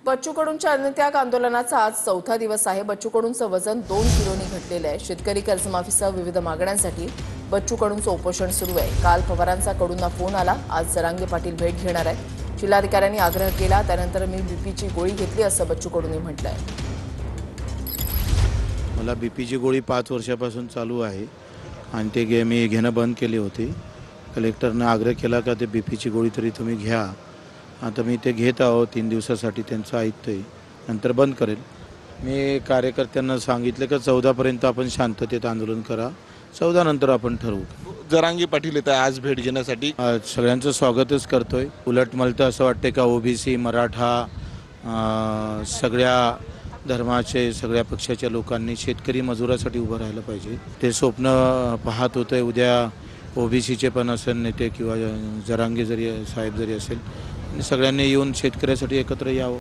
बच्चू कडूंच्या अन्नत्याग आंदोलनाचा आज चौथा दिवस आहे। बच्चू कडूंचं वजन 2 किलोनी घटलेलं आहे। शेतकरी कर्जमाफीसह विविध मागण्यांसाठी बच्चू कडूंचं उपोषण सुरू आहे। काल पवारांचा कडूंना फोन आला, आज जरांगे पाटील भेट घेणार आहेत। जिल्हाधिकाऱ्यांनी आग्रह केला, त्यानंतर मी बीपीची गोळी घेतली असं बच्चू कडूंनी म्हटलंय। मला बीपीची गोळी 5 वर्षापासून चालू आहे आणि ते मी घेणं बंद केली होती। कलेक्टरने आग्रह केला का ते बीपीची गोळी तरी तुम्ही घ्या। आता मी ते घेत आहो 3 दिवसासाठी, त्यांचं ऐकतोय, नंतर बंद करेल। मी कार्यकर्त्यांना सांगितले की 14 पर्यंत आपण शांततेत आंदोलन करा, 14 नंतर आपण ठरवू। जरांगे पाटील येत आज भेट घेण्यासाठी सगळ्यांचं स्वागतच करतोय। उलट मला तर असं वाटतं का ओबीसी, मराठा, सगळ्या धर्माचे, सगळ्या पक्षाच्या लोकांनी शेतकरी मजुरासाठी उभं राहिलं पाहिजे। ते स्वप्न पाहत होते। उद्या ओबीसीचे पण असेल नेते किंवा जरांगे जरी साहेब जरी असेल, सगळ्यांनी येऊन शेतकऱ्यासाठी एकत्र यावं।